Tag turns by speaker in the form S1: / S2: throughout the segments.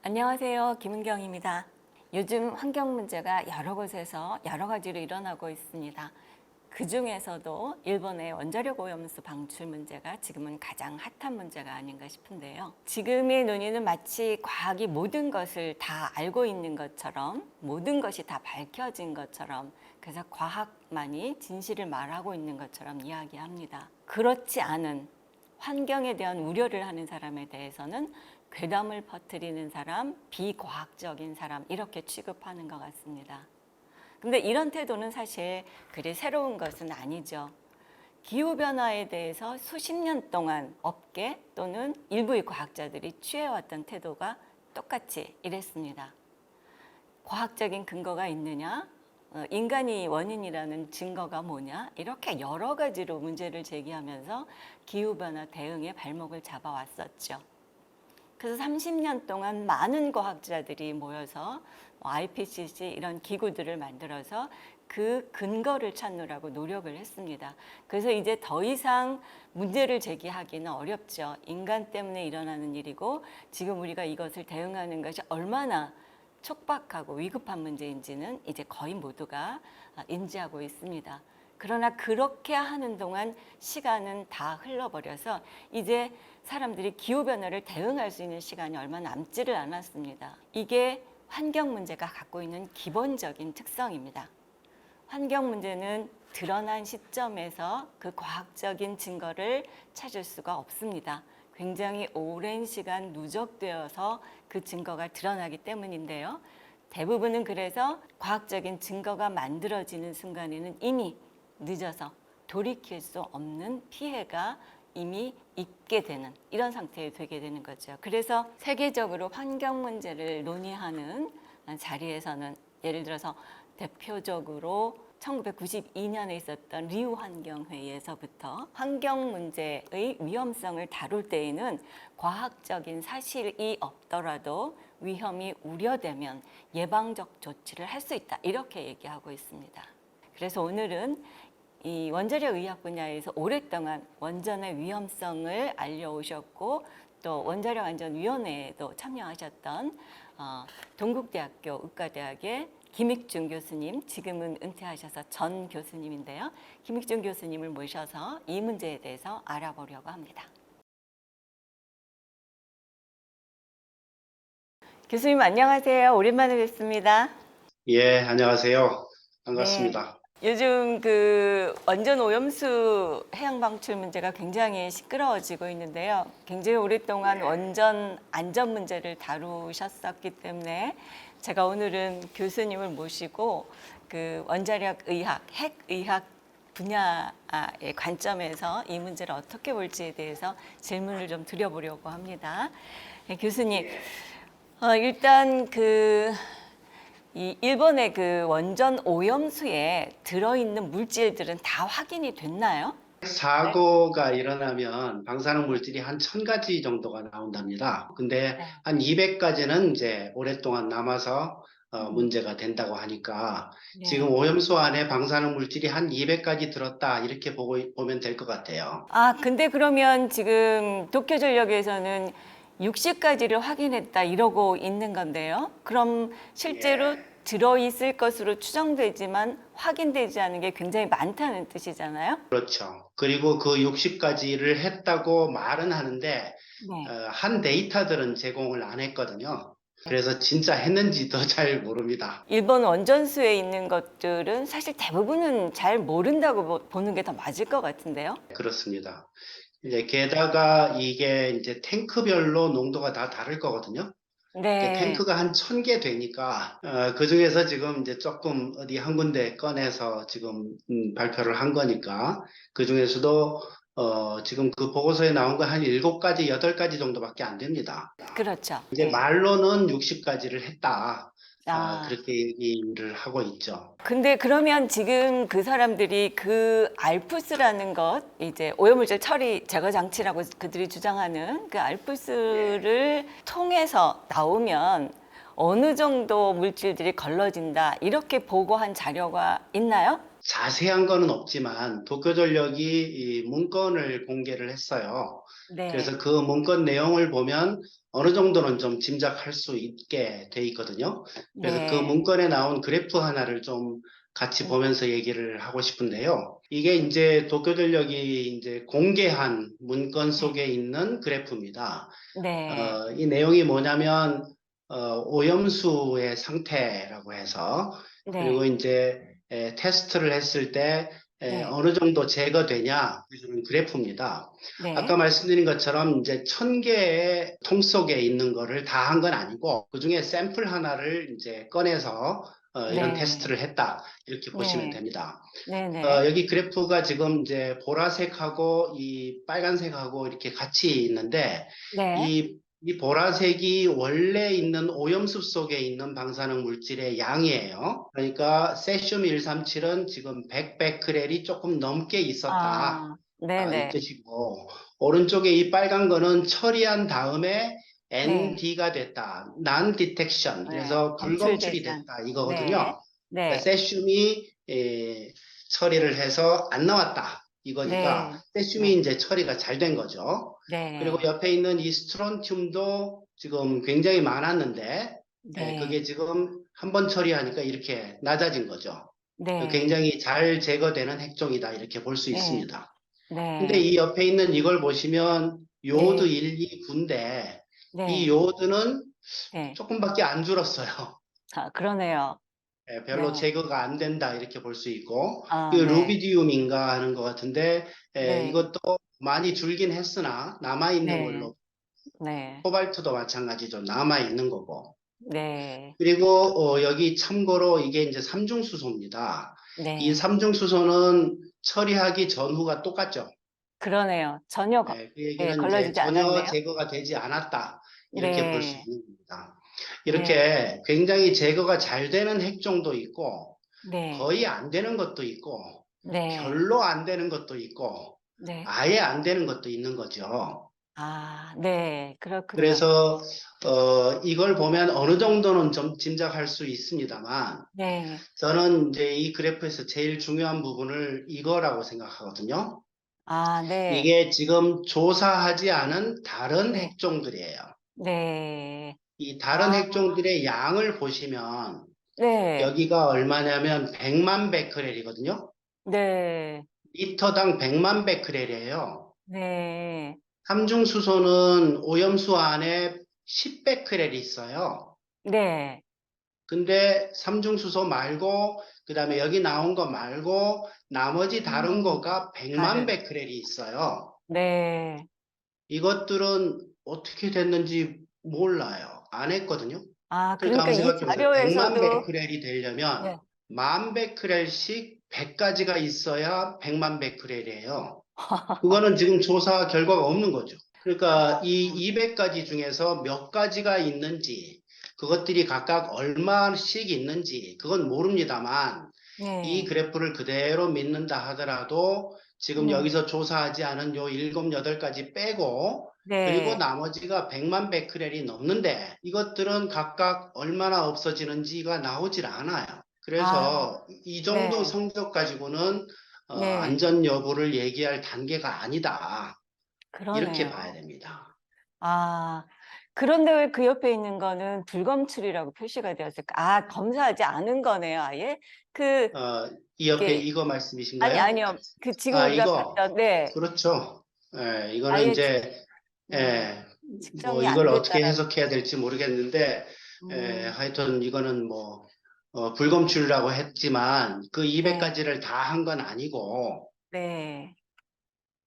S1: 안녕하세요. 김은경입니다. 요즘 환경 문제가 여러 곳에서 여러 가지로 일어나고 있습니다. 그 중에서도 일본의 원자력 오염수 방출 문제가 지금은 가장 핫한 문제가 아닌가 싶은데요. 지금의 논의는 마치 과학이 모든 것을 다 알고 있는 것처럼, 모든 것이 다 밝혀진 것처럼, 그래서 과학만이 진실을 말하고 있는 것처럼 이야기합니다. 그렇지 않은 환경에 대한 우려를 하는 사람에 대해서는 괴담을 퍼뜨리는 사람, 비과학적인 사람 이렇게 취급하는 것 같습니다. 근데 이런 태도는 사실 그리 새로운 것은 아니죠. 기후변화에 대해서 수십 년 동안 업계 또는 일부의 과학자들이 취해왔던 태도가 똑같이 이랬습니다. 과학적인 근거가 있느냐? 인간이 원인이라는 증거가 뭐냐? 이렇게 여러 가지로 문제를 제기하면서 기후변화 대응에 발목을 잡아왔었죠. 그래서 30년 동안 많은 과학자들이 모여서 IPCC 이런 기구들을 만들어서 그 근거를 찾느라고 노력을 했습니다. 그래서 이제 더 이상 문제를 제기하기는 어렵죠. 인간 때문에 일어나는 일이고 지금 우리가 이것을 대응하는 것이 얼마나 촉박하고 위급한 문제인지는 이제 거의 모두가 인지하고 있습니다. 그러나 그렇게 하는 동안 시간은 다 흘러버려서 이제 사람들이 기후변화를 대응할 수 있는 시간이 얼마 남지를 않았습니다. 이게 환경 문제가 갖고 있는 기본적인 특성입니다. 환경 문제는 드러난 시점에서 그 과학적인 증거를 찾을 수가 없습니다. 굉장히 오랜 시간 누적되어서 그 증거가 드러나기 때문인데요. 대부분은 그래서 과학적인 증거가 만들어지는 순간에는 이미 늦어서 돌이킬 수 없는 피해가 이미 있게 되는 이런 상태에 되게 되는 거죠. 그래서 세계적으로 환경 문제를 논의하는 자리에서는 예를 들어서 대표적으로 1992년에 있었던 리우 환경회의에서부터 환경 문제의 위험성을 다룰 때에는 과학적인 사실이 없더라도 위험이 우려되면 예방적 조치를 할 수 있다 이렇게 얘기하고 있습니다. 그래서 오늘은 이 원자력 의학 분야에서 오랫동안 원전의 위험성을 알려오셨고 또 원자력 안전위원회에도 참여하셨던 동국대학교 의과대학의 김익중 교수님, 지금은 은퇴하셔서 전 교수님인데요. 김익중 교수님을 모셔서 이 문제에 대해서 알아보려고 합니다. 교수님 안녕하세요. 오랜만에 뵙습니다.
S2: 예, 안녕하세요.
S1: 네.
S2: 반갑습니다.
S1: 요즘 그 원전 오염수 해양 방출 문제가 굉장히 시끄러워지고 있는데요. 굉장히 오랫동안 원전 안전 문제를 다루셨었기 때문에 제가 오늘은 교수님을 모시고 그 원자력 의학, 핵 의학 분야의 관점에서 이 문제를 어떻게 볼지에 대해서 질문을 좀 드려보려고 합니다. 네, 교수님, 일단 이 일본의 그 원전 오염수에 들어있는 물질들은 다 확인이 됐나요?
S2: 사고가 일어나면 방사능 물질이 한 1000가지 정도가 나온답니다. 근데
S1: 네.
S2: 한 200가지는 이제 오랫동안 남아서
S1: 음,
S2: 문제가 된다고 하니까
S1: 네.
S2: 지금 오염수 안에 방사능 물질이 한 200가지 들었다 이렇게 보면 될 것 같아요.
S1: 아, 근데 그러면 지금 도쿄전력에서는 60가지를 확인했다 이러고 있는 건데요. 그럼 실제로
S2: 예.
S1: 들어있을 것으로 추정되지만 확인되지 않은 게 굉장히 많다는 뜻이잖아요.
S2: 그렇죠. 그리고 그 60가지를 했다고 말은 하는데
S1: 네.
S2: 한 데이터들은 제공을 안 했거든요. 그래서 진짜 했는지도 잘 모릅니다.
S1: 일본 원전수에 있는 것들은 사실 대부분은 잘 모른다고 보는 게 더 맞을 것 같은데요.
S2: 그렇습니다. 이제 게다가 이게 이제 탱크별로 농도가 다 다를 거거든요.
S1: 네.
S2: 탱크가 한 1000개 되니까 그 중에서 지금 이제 조금 어디 한 군데 꺼내서 지금 발표를 한 거니까 그 중에서도 지금 그 보고서에 나온 거 한 7가지, 8가지 정도밖에 안 됩니다.
S1: 그렇죠.
S2: 이제
S1: 예.
S2: 말로는 60가지를 했다.
S1: 아,
S2: 그렇게 얘기를 하고 있죠.
S1: 근데 그러면 지금 그 사람들이 그 알프스라는 것, 이제 오염물질 처리 제거 장치라고 그들이 주장하는 그 알프스를 통해서 나오면 어느 정도 물질들이 걸러진다, 이렇게 보고한 자료가 있나요?
S2: 자세한 거는 없지만 도쿄전력이 이 문건을 공개를 했어요.
S1: 네,
S2: 그래서 그 문건 내용을 보면 어느 정도는 좀 짐작할 수 있게 돼 있거든요. 그래서 그
S1: 네,
S2: 문건에 나온 그래프 하나를 좀 같이
S1: 네,
S2: 보면서 얘기를 하고 싶은데요. 이게 이제 도쿄전력이 이제 공개한 문건
S1: 네,
S2: 속에 있는 그래프입니다.
S1: 네,
S2: 이 내용이 뭐냐면 오염수의 상태라고 해서 그리고
S1: 네,
S2: 이제 테스트를 했을 때
S1: 네,
S2: 어느 정도 제거되냐 그런 그래프입니다. 아까
S1: 네,
S2: 말씀드린 것처럼 이제 1000개의 통 속에 있는 거를 다 한 건 아니고 그중에 샘플 하나를 이제 꺼내서 이런
S1: 네,
S2: 테스트를 했다 이렇게 보시면
S1: 네,
S2: 됩니다.
S1: 네, 네,
S2: 여기 그래프가 지금 이제 보라색하고 이 빨간색하고 이렇게 같이 있는데
S1: 네.
S2: 이 보라색이 원래 있는 오염수 속에 있는 방사능 물질의 양이에요. 그러니까 세슘 137은 지금 100베크렐이 조금 넘게 있었다.
S1: 아, 네,
S2: 이
S1: 네,
S2: 뜻이고 오른쪽에 이 빨간 거는 처리한 다음에
S1: 네,
S2: ND가 됐다. Non-detection.
S1: 네,
S2: 그래서 불검출이
S1: 검출되지 않,
S2: 됐다.
S1: 네,
S2: 이거거든요. 그러니까
S1: 네,
S2: 세슘이 처리를 해서 안 나왔다. 이거니까
S1: 네,
S2: 세슘이
S1: 네,
S2: 이제 처리가 잘 된 거죠. 그리고
S1: 네,
S2: 옆에 있는 이 스트론튬도 지금 굉장히 많았는데
S1: 네,
S2: 그게 지금 한 번 처리하니까 이렇게 낮아진 거죠.
S1: 네,
S2: 굉장히 잘 제거되는 핵종이다 이렇게 볼 수
S1: 네,
S2: 있습니다. 근데
S1: 네,
S2: 이 옆에 있는 이걸 보시면 요오드
S1: 네,
S2: 1, 2, 9인데 이
S1: 네,
S2: 요오드는
S1: 네.
S2: 조금밖에 안 줄었어요.
S1: 아, 그러네요.
S2: 별로
S1: 네,
S2: 제거가 안 된다 이렇게 볼 수 있고
S1: 아,
S2: 이
S1: 네,
S2: 루비디움인가 하는 것 같은데
S1: 네,
S2: 이것도 많이 줄긴 했으나 남아 있는
S1: 네,
S2: 걸로
S1: 네,
S2: 코발트도 마찬가지죠. 남아 있는 거고
S1: 네,
S2: 그리고 여기 참고로 이게 이제 삼중수소입니다. 이
S1: 네.
S2: 삼중수소는 처리하기 전후가 똑같죠.
S1: 그러네요. 전혀
S2: 그
S1: 예,
S2: 얘기는 이제
S1: 걸러지지
S2: 전혀
S1: 않았네요.
S2: 제거가 되지 않았다. 이렇게 볼 수
S1: 네,
S2: 있는 겁니다.
S1: 네,
S2: 이렇게 굉장히 제거가 잘 되는 핵종도 있고,
S1: 네,
S2: 거의 안 되는 것도 있고,
S1: 네,
S2: 별로 안 되는 것도 있고,
S1: 네.
S2: 아예 안 되는 것도 있는 거죠.
S1: 아, 네, 그렇군요.
S2: 그래서 이걸 보면 어느 정도는 좀 짐작할 수 있습니다만,
S1: 네,
S2: 저는 이제 이 그래프에서 제일 중요한 부분을 이거라고 생각하거든요.
S1: 아, 네,
S2: 이게 지금 조사하지 않은 다른
S1: 네,
S2: 핵종들이에요.
S1: 네,
S2: 이 다른
S1: 아,
S2: 핵종들의 양을 보시면
S1: 네,
S2: 여기가 얼마냐면 100만 베크렐이거든요.
S1: 네,
S2: 리터당 100만 베크렐이에요.
S1: 네,
S2: 삼중수소는 오염수 안에 10베크렐이 있어요.
S1: 네,
S2: 근데 삼중수소 말고 그다음에 여기 나온 거 말고 나머지 다른
S1: 음,
S2: 거가 100만
S1: 다른,
S2: 베크렐이 있어요.
S1: 네.
S2: 이것들은 어떻게 됐는지 몰라요. 안 했거든요.
S1: 아,
S2: 그러니까
S1: 그러니까
S2: 한번
S1: 이
S2: 생각해 보세요. 100만
S1: 자료에서도,
S2: 베크렐이 되려면
S1: 네.
S2: 만 베크렐씩 100가지가 있어야 100만 베크렐이에요. 그거는 지금 조사 결과가 없는 거죠. 그러니까 이
S1: 아,
S2: 200가지 중에서 몇 가지가 있는지, 그것들이 각각 얼마씩 있는지, 그건 모릅니다만, 이
S1: 네,
S2: 그래프를 그대로 믿는다 하더라도 지금
S1: 네,
S2: 여기서 조사하지 않은 요 7, 8가지 빼고 그리고
S1: 네,
S2: 나머지가 100만 베크렐이 넘는데 이것들은 각각 얼마나 없어지는지가 나오질 않아요.
S1: 아,
S2: 그래서 이 정도
S1: 네,
S2: 성적 가지고는
S1: 네,
S2: 안전 여부를 얘기할 단계가 아니다. 이렇게 봐야
S1: 그러네요.
S2: 됩니다.
S1: 아, 그런데 왜 그 옆에 있는 거는 불검출이라고 표시가 되었을까? 아, 검사하지 않은 거네요, 아예? 그,
S2: 어, 이 옆에
S1: 이게,
S2: 이거
S1: 아니,
S2: 말씀이신가요?
S1: 아니요. 그 지금 우리가
S2: 이거.
S1: 봤던, 네,
S2: 그렇죠. 이거는
S1: 아예,
S2: 이제
S1: 네,
S2: 뭐
S1: 측정이
S2: 이걸
S1: 안
S2: 어떻게
S1: 됐다라는
S2: 해석해야
S1: 거.
S2: 될지 모르겠는데,
S1: 음,
S2: 하여튼 이거는 뭐, 불검출이라고 했지만 그
S1: 네,
S2: 200가지를 다 한 건 아니고,
S1: 네.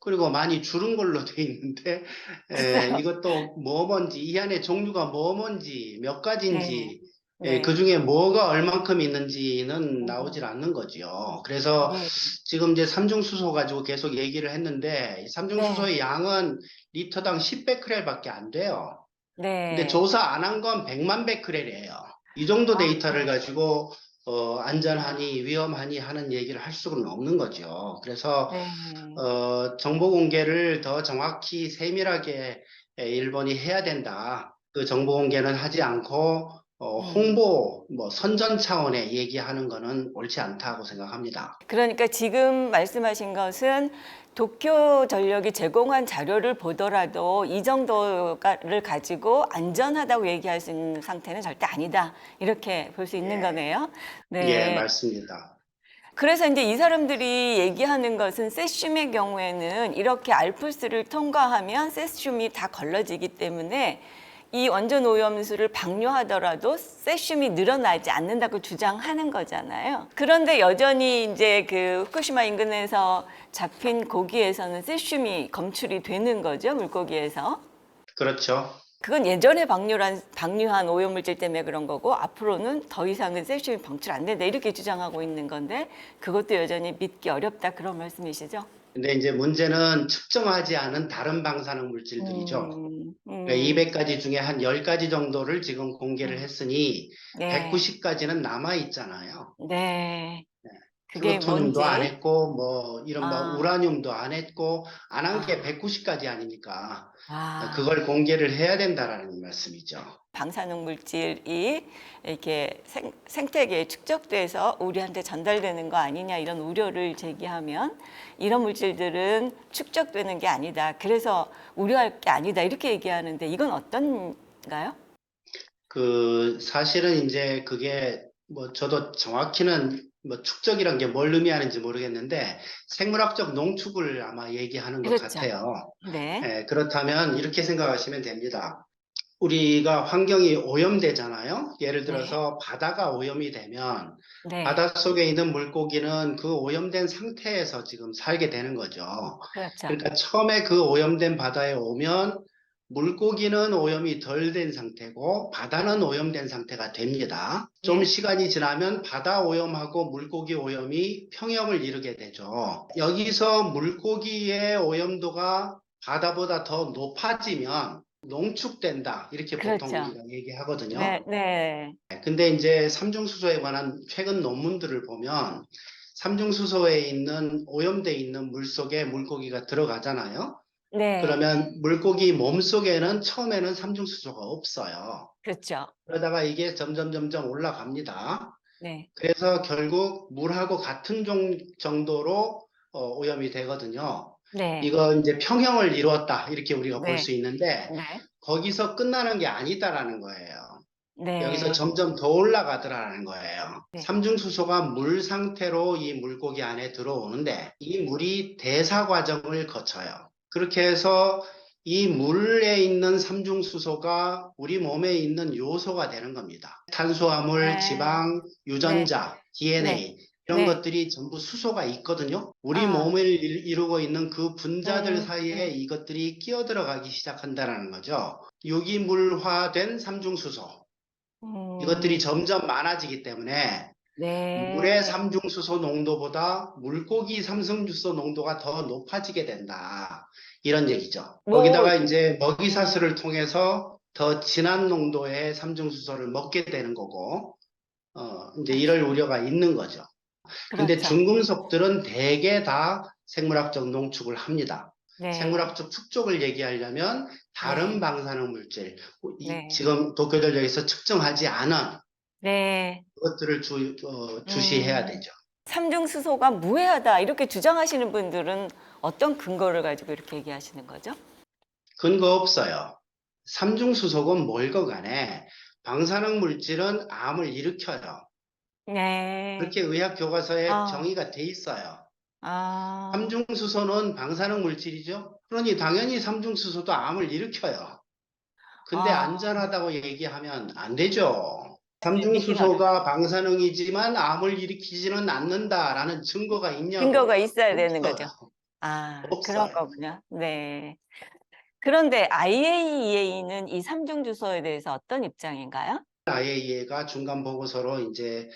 S2: 그리고 많이 줄은 걸로 돼 있는데,
S1: 글쎄요.
S2: 이것도 뭐 뭔지, 이 안에 종류가 뭐 뭔지, 몇
S1: 네,
S2: 가지인지, 그
S1: 네,
S2: 중에 뭐가 얼만큼 있는지는 나오질
S1: 음,
S2: 않는 거죠. 그래서
S1: 네,
S2: 지금 이제 삼중수소 가지고 계속 얘기를 했는데, 이
S1: 네,
S2: 삼중수소의 양은 리터당 10베크렐밖에 안 돼요. 근데
S1: 네.
S2: 조사 안 한 건 100만 베크렐이에요. 이 정도
S1: 아,
S2: 데이터를 가지고
S1: 아,
S2: 안전하니 위험하니 하는 얘기를 할 수는 없는 거죠. 그래서
S1: 네,
S2: 정보 공개를 더 정확히 세밀하게 일본이 해야 된다. 그 정보 공개는 하지 않고
S1: 음.
S2: 홍보, 뭐 선전 차원에 얘기하는 거는 옳지 않다고 생각합니다.
S1: 그러니까 지금 말씀하신 것은 도쿄 전력이 제공한 자료를 보더라도 이 정도를 가지고 안전하다고 얘기할 수 있는 상태는 절대 아니다. 이렇게 볼 수 있는
S2: 예,
S1: 거네요.
S2: 예,
S1: 네.
S2: 맞습니다.
S1: 그래서 이제 이 사람들이 얘기하는 것은 세슘의 경우에는 이렇게 알프스를 통과하면 세슘이 다 걸러지기 때문에 이 원전 오염수를 방류하더라도 세슘이 늘어나지 않는다고 주장하는 거잖아요. 그런데 여전히 이제 그 후쿠시마 인근에서 잡힌 고기에서는 세슘이 검출이 되는 거죠, 물고기에서.
S2: 그렇죠.
S1: 그건 예전에 방류한 오염물질 때문에 그런 거고 앞으로는 더 이상은 세슘이 방출 안 된다 이렇게 주장하고 있는 건데 그것도 여전히 믿기 어렵다 그런 말씀이시죠?
S2: 근데 이제 문제는 측정하지 않은 다른 방사능 물질들이죠.
S1: 음,
S2: 그러니까
S1: 음,
S2: 200가지 중에 한 10가지 정도를 지금 공개를
S1: 음.
S2: 했으니
S1: 네,
S2: 190가지는 남아 있잖아요.
S1: 네. 그게
S2: 플루토늄도 안
S1: 뭔지,
S2: 했고, 뭐, 이른바
S1: 아,
S2: 우라늄도 안 했고, 안 한 게
S1: 아,
S2: 190가지 아닙니까?
S1: 아,
S2: 그걸 공개를 해야 된다라는 말씀이죠.
S1: 방사능 물질이 이렇게 생태계에 축적돼서 우리한테 전달되는 거 아니냐 이런 우려를 제기하면 이런 물질들은 축적되는 게 아니다. 그래서 우려할 게 아니다. 이렇게 얘기하는데 이건 어떤가요?
S2: 사실은 이제 그게, 뭐, 저도 정확히는 뭐 축적이란 게 뭘 의미하는지 모르겠는데, 생물학적 농축을 아마 얘기하는 것
S1: 그렇죠.
S2: 같아요.
S1: 네,
S2: 그렇다면 이렇게 생각하시면 됩니다. 우리가 환경이 오염되잖아요. 예를
S1: 네,
S2: 들어서 바다가 오염이 되면
S1: 네.
S2: 바닷속에 있는 물고기는 그 오염된 상태에서 지금 살게 되는 거죠.
S1: 그렇죠.
S2: 그러니까 처음에 그 오염된 바다에 오면 물고기는 오염이 덜 된 상태고 바다는 오염된 상태가 됩니다. 좀
S1: 예,
S2: 시간이 지나면 바다 오염하고 물고기 오염이 평형을 이루게 되죠. 여기서 물고기의 오염도가 바다보다 더 높아지면 농축된다. 이렇게 보통
S1: 그렇죠.
S2: 우리가 얘기하거든요.
S1: 네, 네,
S2: 근데 이제 삼중수소에 관한 최근 논문들을 보면 삼중수소에 있는 오염돼 있는 물 속에 물고기가 들어가잖아요.
S1: 네,
S2: 그러면 물고기 몸 속에는 처음에는 삼중수소가 없어요.
S1: 그렇죠.
S2: 그러다가 이게 점점 올라갑니다.
S1: 네,
S2: 그래서 결국 물하고 같은 정도로 오염이 되거든요.
S1: 네,
S2: 이거 이제 평형을 이루었다. 이렇게 우리가 볼 수
S1: 네,
S2: 있는데
S1: 네,
S2: 거기서 끝나는 게 아니다라는 거예요. 여기서
S1: 네,
S2: 점점 더 올라가더라는 거예요.
S1: 네.
S2: 삼중수소가 물 상태로 이 물고기 안에 들어오는데 이 물이 대사 과정을 거쳐요. 그렇게 해서 이 물에 있는 삼중수소가 우리 몸에 있는 요소가 되는 겁니다. 탄수화물,
S1: 네,
S2: 지방,
S1: 네,
S2: 유전자,
S1: 네,
S2: DNA 이런
S1: 네.
S2: 것들이 전부 수소가 있거든요. 우리
S1: 아,
S2: 몸을 이루고 있는 그 분자들
S1: 음,
S2: 사이에
S1: 음,
S2: 이것들이 끼어들어가기 시작한다는 거죠. 유기물화된 삼중수소. 이것들이
S1: 음,
S2: 점점 많아지기 때문에 물의
S1: 네.
S2: 삼중수소 농도보다 물고기 삼중수소 농도가 더 높아지게 된다. 이런 얘기죠.
S1: 뭐,
S2: 거기다가 이제
S1: 음,
S2: 먹이사슬을 통해서 더 진한 농도의 삼중수소를 먹게 되는 거고, 이제 이럴 우려가 있는 거죠. 근데
S1: 그렇죠.
S2: 중금속들은 대개 다 생물학적 농축을 합니다.
S1: 네,
S2: 생물학적 축적을 얘기하려면 다른
S1: 네,
S2: 방사능 물질,
S1: 네,
S2: 지금 도쿄전력에서 측정하지 않은
S1: 네.
S2: 그것들을 주시해야
S1: 음,
S2: 되죠.
S1: 삼중수소가 무해하다 이렇게 주장하시는 분들은 어떤 근거를 가지고 이렇게 얘기하시는 거죠?
S2: 근거 없어요. 삼중수소건 뭘거 간에 방사능 물질은 암을 일으켜요.
S1: 네.
S2: 그렇게 의학 교과서에
S1: 아,
S2: 정의가 돼 있어요.
S1: 아,
S2: 삼중수소는 방사능 물질이죠. 그러니 당연히 삼중수소도 암을 일으켜요. 근데
S1: 아,
S2: 안전하다고 얘기하면 안 되죠.
S1: 네, 믿긴 어렵다.
S2: 삼중수소가 방사능이지만 암을 일으키지는 않는다라는 증거가 있냐고.
S1: 근거가 있어야 되는
S2: 없어요.
S1: 거죠. 아, 그런
S2: 없어요.
S1: 거군요. 네. 그런데 IAEA는 이 삼중주소에 대해서 어떤 입장인가요?
S2: IAEA가 중간 보고서로 이제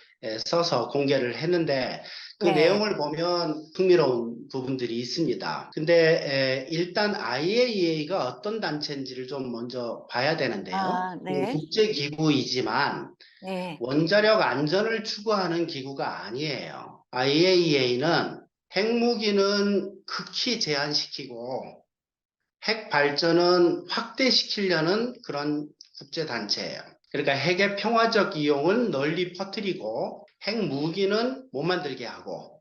S2: 써서 공개를 했는데 그
S1: 네.
S2: 내용을 보면 흥미로운 부분들이 있습니다. 근데 일단 IAEA가 어떤 단체인지를 좀 먼저 봐야 되는데요.
S1: 아, 네.
S2: 국제기구이지만
S1: 네.
S2: 원자력 안전을 추구하는 기구가 아니에요. IAEA는 핵무기는 극히 제한시키고 핵 발전은 확대시키려는 그런 국제단체예요. 그러니까 핵의 평화적 이용은 널리 퍼뜨리고 핵 무기는 못 만들게 하고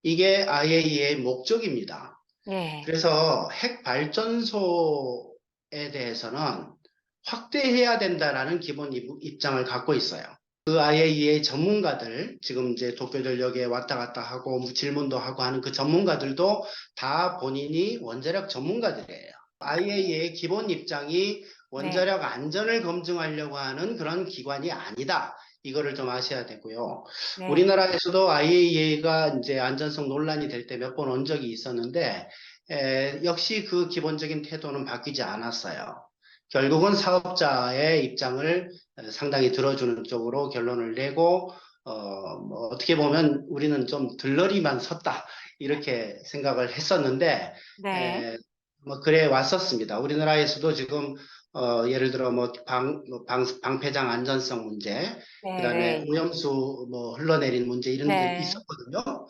S2: 이게 IAEA의 목적입니다.
S1: 네.
S2: 그래서 핵 발전소에 대해서는 확대해야 된다라는 기본 입장을 갖고 있어요. 그 IAEA 전문가들, 지금 이제 도쿄전력에 왔다 갔다 하고 질문도 하고 하는 그 전문가들도 다 본인이 원자력 전문가들이에요. IAEA의 기본 입장이
S1: 네.
S2: 원자력 안전을 검증하려고 하는 그런 기관이 아니다. 이거를 좀 아셔야 되고요.
S1: 네.
S2: 우리나라에서도 IAEA가 이제 안전성 논란이 될 때 몇 번 온 적이 있었는데, 역시 그 기본적인 태도는 바뀌지 않았어요. 결국은 사업자의 입장을 상당히 들어주는 쪽으로 결론을 내고, 뭐 어떻게 보면 우리는 좀 들러리만 섰다. 이렇게 생각을 했었는데,
S1: 네.
S2: 뭐 그래 왔었습니다. 우리나라에서도 지금 예를 들어 방패장 안전성 문제,
S1: 네.
S2: 그다음에
S1: 네.
S2: 오염수 뭐 흘러내린 문제 이런 게
S1: 네.
S2: 있었거든요.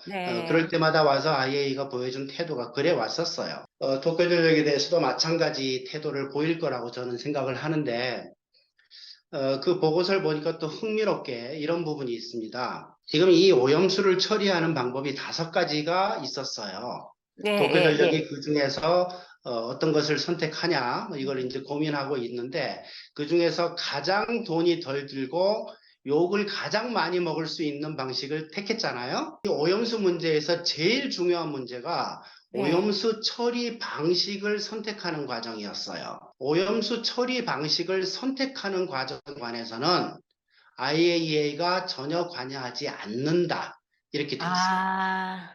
S2: 그럴
S1: 네.
S2: 때마다 와서 IAEA가 보여준 태도가 그래 왔었어요. 도쿄전력에 대해서도 마찬가지 태도를 보일 거라고 저는 생각을 하는데 그 보고서를 보니까 또 흥미롭게 이런 부분이 있습니다. 지금 이 오염수를 처리하는 방법이 5가지가 있었어요.
S1: 네. 예. 예.
S2: 도쿄전력이 그 중에서 어떤 것을 선택하냐, 뭐 이걸 이제 고민하고 있는데, 그 중에서 가장 돈이 덜 들고 욕을 가장 많이 먹을 수 있는 방식을 택했잖아요. 이 오염수 문제에서 제일 중요한 문제가
S1: 네.
S2: 오염수 처리 방식을 선택하는 과정이었어요. 오염수 처리 방식을 선택하는 과정에 관해서는 IAEA가 전혀 관여하지 않는다. 이렇게 돼 있어요.
S1: 아.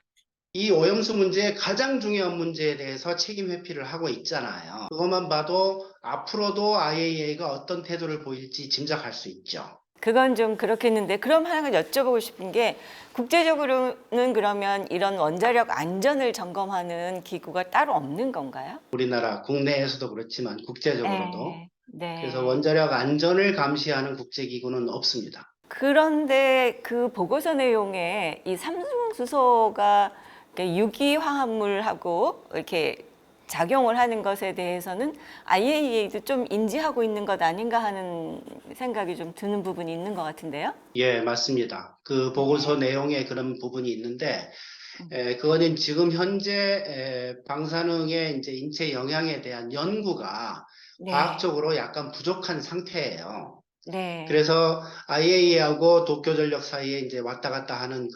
S2: 이 오염수 문제의 가장 중요한 문제에 대해서 책임 회피를 하고 있잖아요. 그것만 봐도 앞으로도 IAEA가 어떤 태도를 보일지 짐작할 수 있죠.
S1: 그건 좀 그렇겠는데 그럼 하나 여쭤보고 싶은 게 국제적으로는 그러면 이런 원자력 안전을 점검하는 기구가 따로 없는 건가요?
S2: 우리나라 국내에서도 그렇지만 국제적으로도.
S1: 예.
S2: 그래서
S1: 네.
S2: 원자력 안전을 감시하는 국제기구는 없습니다.
S1: 그런데 그 보고서 내용에 이 삼중수소가 이렇게 유기화합물하고 이렇게 작용을 하는 것에 대해서는 IAEA도 좀 인지하고 있는 것 아닌가 하는 생각이 좀 드는 부분이 있는 것 같은데요.
S2: 예, 맞습니다. 그 보고서
S1: 네.
S2: 내용에 그런 부분이 있는데,
S1: 음.
S2: 그거는 지금 현재 방사능의 이제 인체 영향에 대한 연구가
S1: 네.
S2: 과학적으로 약간 부족한 상태예요.
S1: 네.
S2: 그래서 IAEA하고 도쿄전력 사이에 이제 왔다 갔다 하는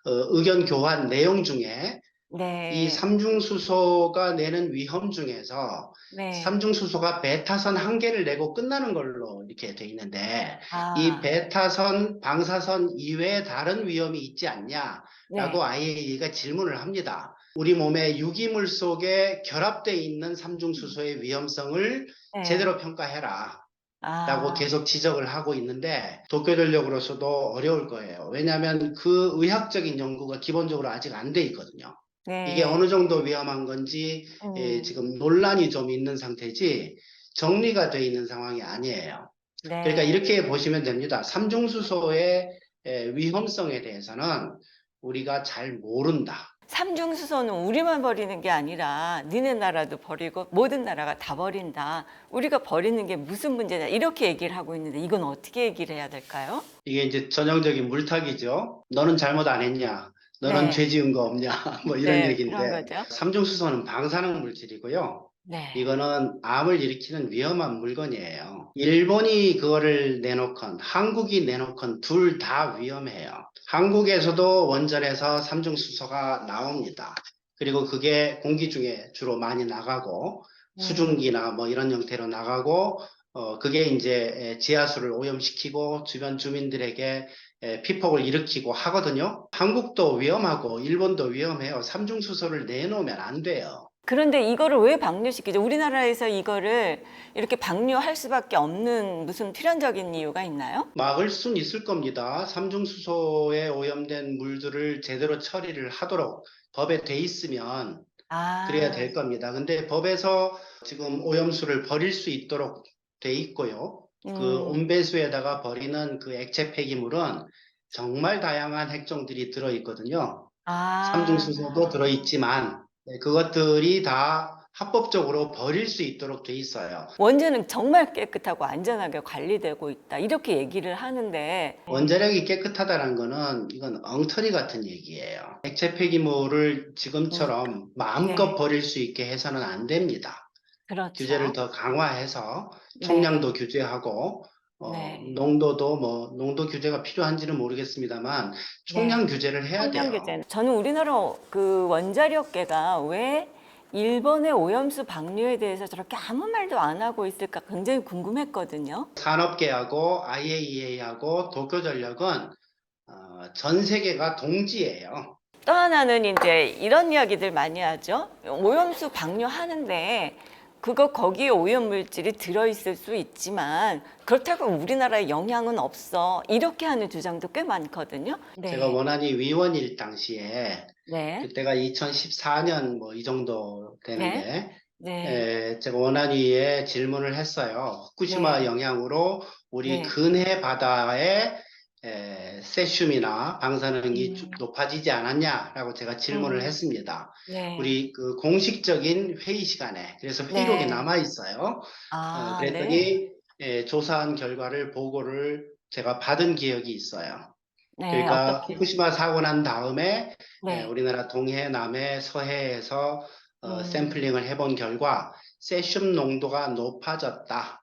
S2: 의견 교환 내용 중에 이
S1: 네.
S2: 삼중수소가 내는 위험 중에서
S1: 네.
S2: 삼중수소가 베타선 한 개를 내고 끝나는 걸로 이렇게 돼 있는데 이
S1: 아.
S2: 베타선, 방사선 이외에 다른 위험이 있지
S1: 네.
S2: 않냐라고 IAEA가 질문을 합니다. 우리 몸의 유기물 속에 결합되어 있는 삼중수소의 위험성을
S1: 네.
S2: 제대로 평가해라. 라고
S1: 아.
S2: 계속 지적을 하고 있는데 도쿄전력으로서도 어려울 거예요. 왜냐하면 그 의학적인 연구가 기본적으로 아직 안 돼 있거든요. 이게
S1: 네.
S2: 어느 정도 위험한 건지
S1: 음.
S2: 지금 논란이 좀 있는 상태지 정리가 돼 있는 상황이 아니에요. 그러니까
S1: 네.
S2: 이렇게 보시면 됩니다. 삼중수소의 위험성에 대해서는 우리가 잘 모른다.
S1: 삼중수소는 우리만 버리는 게 아니라 니네 나라도 버리고 모든 나라가 다 버린다. 우리가 버리는 게 무슨 문제냐 이렇게 얘기를 하고 있는데 이건 어떻게 얘기를 해야 될까요?
S2: 이게 이제 전형적인 물타기죠. 너는 잘못 안 했냐? 너는
S1: 네.
S2: 죄 지은 거 없냐? 뭐 이런
S1: 네. 그런
S2: 얘기인데
S1: 거죠.
S2: 삼중수소는 방사능 물질이고요.
S1: 네.
S2: 이거는 암을 일으키는 위험한 물건이에요. 일본이 그거를 내놓건 한국이 내놓건 둘 다 위험해요. 한국에서도 원전에서 삼중수소가 나옵니다. 그리고 그게 공기 중에 주로 많이 나가고
S1: 음.
S2: 수증기나 뭐 이런 형태로 나가고 그게 이제 지하수를 오염시키고 주변 주민들에게 피폭을 일으키고 하거든요. 한국도 위험하고 일본도 위험해요. 삼중수소를 내놓으면 안 돼요.
S1: 그런데 이거를 왜 방류시키죠? 우리나라에서 이거를 이렇게 방류할 수밖에 없는 무슨 필연적인 이유가 있나요?
S2: 막을 순 있을 겁니다. 삼중수소에 오염된 물들을 제대로 처리를 하도록 법에 돼 있으면 그래야
S1: 아.
S2: 될 겁니다. 근데 법에서 지금 오염수를 버릴 수 있도록 돼 있고요. 그
S1: 음.
S2: 온배수에다가 버리는 그 액체 폐기물은 정말 다양한 핵종들이 들어 있거든요.
S1: 아.
S2: 삼중수소도 들어 있지만 그것들이 다 합법적으로 버릴 수 있도록 돼 있어요.
S1: 원전은 정말 깨끗하고 안전하게 관리되고 있다. 이렇게 얘기를 하는데
S2: 원자력이 깨끗하다는 거는 이건 엉터리 같은 얘기예요. 액체 폐기물을 지금처럼 마음껏
S1: 네,
S2: 버릴 수 있게 해서는 안 됩니다. 규제를
S1: 그렇죠.
S2: 더 강화해서
S1: 네,
S2: 총량도 규제하고
S1: 네,
S2: 농도도 뭐 농도 규제가 필요한지는 모르겠습니다만 총량
S1: 네.
S2: 규제를 해야
S1: 청량
S2: 돼요.
S1: 규제는 저는 우리나라 그 원자력계가 왜 일본의 오염수 방류에 대해서 저렇게 아무 말도 안 하고 있을까 굉장히 궁금했거든요.
S2: 산업계하고 IAEA하고 도쿄전력은 전 세계가 동지예요.
S1: 또 하나는 이제 이런 이야기들 많이 하죠. 오염수 방류하는데 그거 거기에 오염 물질이 들어있을 수 있지만 그렇다고 우리나라에 영향은 없어. 이렇게 하는 주장도 꽤 많거든요.
S2: 제가
S1: 네,
S2: 원안위 위원일 당시에
S1: 네,
S2: 그때가 2014년 뭐 이 정도
S1: 네,
S2: 되는데
S1: 네,
S2: 제가 원안위에 질문을 했어요. 후쿠시마
S1: 네,
S2: 영향으로 우리
S1: 네,
S2: 근해 바다의 세슘이나 방사능이
S1: 음,
S2: 높아지지 않았냐라고 제가 질문을
S1: 음,
S2: 했습니다.
S1: 네,
S2: 우리 그 공식적인 회의 시간에 그래서 회의록에
S1: 네.
S2: 남아 있어요.
S1: 아, 네.
S2: 그랬더니 조사한 결과를 보고를 제가 받은 기억이 있어요.
S1: 네,
S2: 그러니까
S1: 어떻게?
S2: 후쿠시마 사고 난 다음에
S1: 네.
S2: 우리나라 동해, 남해, 서해에서
S1: 음,
S2: 샘플링을 해본 결과 세슘 농도가 높아졌다라고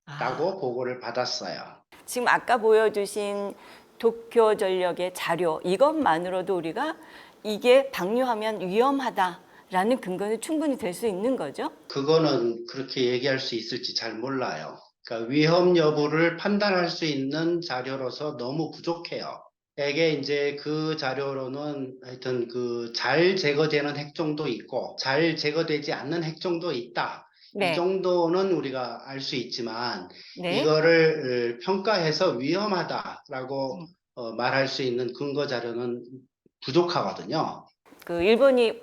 S1: 아,
S2: 보고를 받았어요.
S1: 지금 아까 보여주신 도쿄 전력의 자료, 이것만으로도 우리가 이게 방류하면 위험하다라는 근거는 충분히 될 수 있는 거죠?
S2: 그거는 그렇게 얘기할 수 있을지 잘 몰라요. 그러니까 위험 여부를 판단할 수 있는 자료로서 너무 부족해요. 대개 이제 그 자료로는 하여튼 그 잘 제거되는 핵종도 있고 잘 제거되지 않는 핵종도 있다. 이
S1: 네.
S2: 정도는 우리가 알 수 있지만
S1: 네.
S2: 이거를 평가해서 위험하다라고
S1: 음.
S2: 말할 수 있는 근거 자료는 부족하거든요.
S1: 그 일본이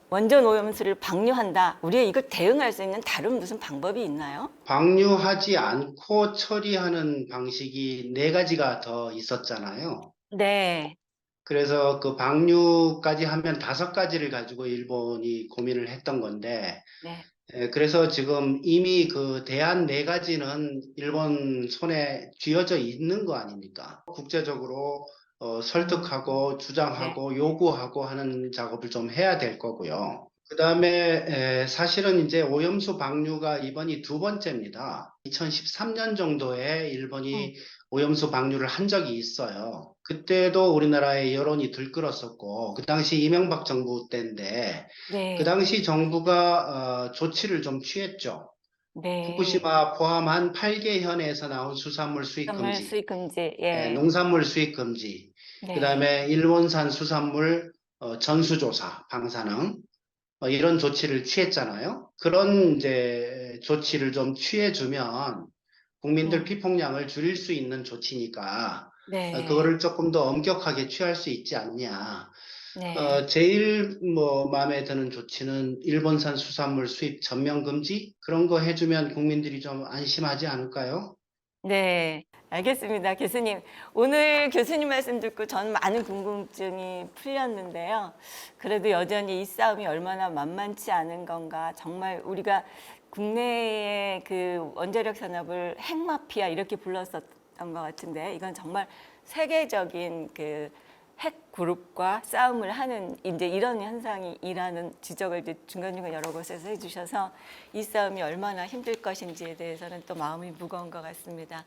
S1: 원전 오염수를 방류한다. 우리가 이걸 대응할 수 있는 다른 무슨 방법이 있나요?
S2: 방류하지 않고 처리하는 방식이 네 가지가 더 있었잖아요.
S1: 네.
S2: 그래서 그 방류까지 하면 다섯 가지를 가지고 일본이 고민을 했던 건데,
S1: 네.
S2: 그래서 지금 이미 그 대안 네 가지는 일본 손에 쥐어져 있는 거 아닙니까? 국제적으로
S1: 음,
S2: 설득하고
S1: 네.
S2: 주장하고 요구하고 하는 작업을 좀 해야 될 거고요. 그다음에 사실은 이제 오염수 방류가 이번이 두 번째입니다. 2013년 정도에
S1: 음,
S2: 일본이 오염수 방류를 한 적이 있어요. 그때도 우리나라의 여론이 들끓었었고, 그 당시 이명박 정부 때인데, 그
S1: 네.
S2: 당시 정부가 조치를 좀 취했죠.
S1: 네.
S2: 후쿠시마 포함한 8개 현에서 나온 수산물 수입
S1: 정말
S2: 금지,
S1: 수익 금지. 예.
S2: 농산물 수입 금지,
S1: 네.
S2: 그다음에 일본산 수산물 전수조사, 방사능, 이런 조치를 취했잖아요. 그런 이제 조치를 좀 취해주면 국민들
S1: 음,
S2: 피폭량을 줄일 수 있는 조치니까
S1: 네.
S2: 그거를 조금 더 엄격하게 취할 수 있지 않냐.
S1: 네.
S2: 제일 뭐 마음에 드는 조치는 일본산 수산물 수입 전면 금지 그런 거 해주면 국민들이 좀 안심하지 않을까요?
S1: 네, 알겠습니다. 교수님. 오늘 교수님 말씀 듣고 전 많은 궁금증이 풀렸는데요. 그래도 여전히 이 싸움이 얼마나 만만치 않은 건가. 정말 우리가 국내의 그 원자력 산업을 핵마피아 이렇게 불렀었던 것 같은데 이건 정말 세계적인 그 핵 그룹과 싸움을 하는 이제 이런 현상이라는 지적을 이제 중간중간 여러 곳에서 해주셔서 이 싸움이 얼마나 힘들 것인지에 대해서는 또 마음이 무거운 것 같습니다.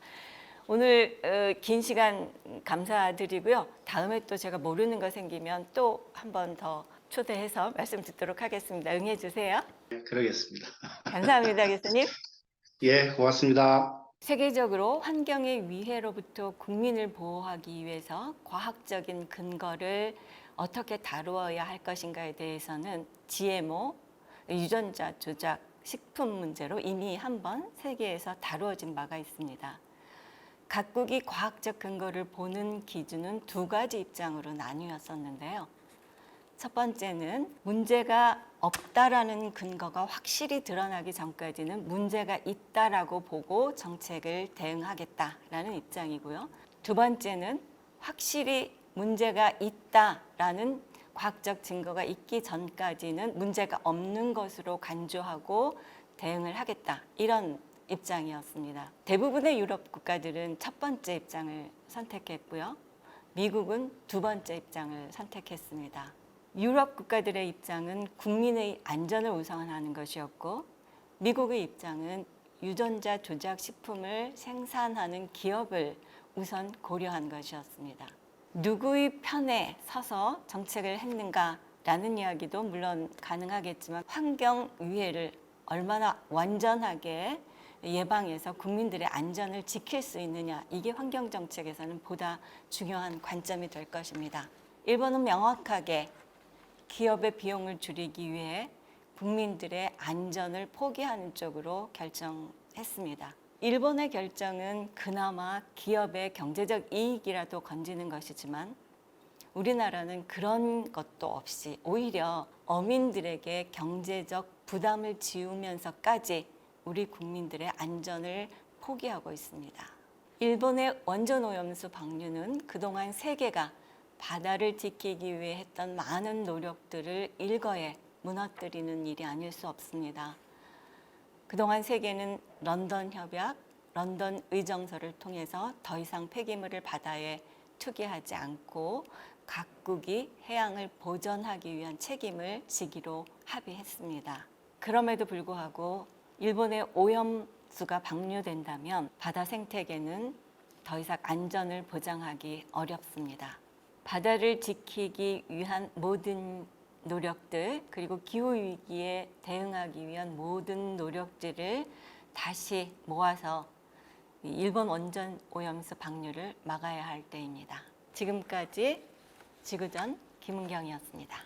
S1: 오늘 긴 시간 감사드리고요. 다음에 또 제가 모르는 거 생기면 또 한 번 더 초대해서 말씀 듣도록 하겠습니다. 응해 주세요.
S2: 그러겠습니다.
S1: 감사합니다, 교수님.
S2: 예, 고맙습니다.
S1: 세계적으로 환경의 위해로부터 국민을 보호하기 위해서 과학적인 근거를 어떻게 다루어야 할 것인가에 대해서는 GMO, 유전자 조작, 식품 문제로 이미 한번 세계에서 다루어진 바가 있습니다. 각국이 과학적 근거를 보는 기준은 두 가지 입장으로 나뉘었었는데요. 첫 번째는 문제가 없다라는 근거가 확실히 드러나기 전까지는 문제가 있다라고 보고 정책을 대응하겠다라는 입장이고요. 두 번째는 확실히 문제가 있다라는 과학적 증거가 있기 전까지는 문제가 없는 것으로 간주하고 대응을 하겠다. 이런 입장이었습니다. 대부분의 유럽 국가들은 첫 번째 입장을 선택했고요. 미국은 두 번째 입장을 선택했습니다. 유럽 국가들의 입장은 국민의 안전을 우선하는 것이었고, 미국의 입장은 유전자 조작 식품을 생산하는 기업을 우선 고려한 것이었습니다. 누구의 편에 서서 정책을 했는가라는 이야기도 물론 가능하겠지만 환경 위해를 얼마나 완전하게 예방해서 국민들의 안전을 지킬 수 있느냐, 이게 환경 정책에서는 보다 중요한 관점이 될 것입니다. 일본은 명확하게 기업의 비용을 줄이기 위해 국민들의 안전을 포기하는 쪽으로 결정했습니다. 일본의 결정은 그나마 기업의 경제적 이익이라도 건지는 것이지만 우리나라는 그런 것도 없이 오히려 어민들에게 경제적 부담을 지우면서까지 우리 국민들의 안전을 포기하고 있습니다. 일본의 원전오염수 방류는 그동안 세계가 바다를 지키기 위해 했던 많은 노력들을 일거에 무너뜨리는 일이 아닐 수 없습니다. 그동안 세계는 런던 협약, 런던 의정서를 통해서 더 이상 폐기물을 바다에 투기하지 않고 각국이 해양을 보전하기 위한 책임을 지기로 합의했습니다. 그럼에도 불구하고 일본의 오염수가 방류된다면 바다 생태계는 더 이상 안전을 보장하기 어렵습니다. 바다를 지키기 위한 모든 노력들, 그리고 기후위기에 대응하기 위한 모든 노력들을 다시 모아서 일본 원전 오염수 방류를 막아야 할 때입니다. 지금까지 지구전 김은경이었습니다.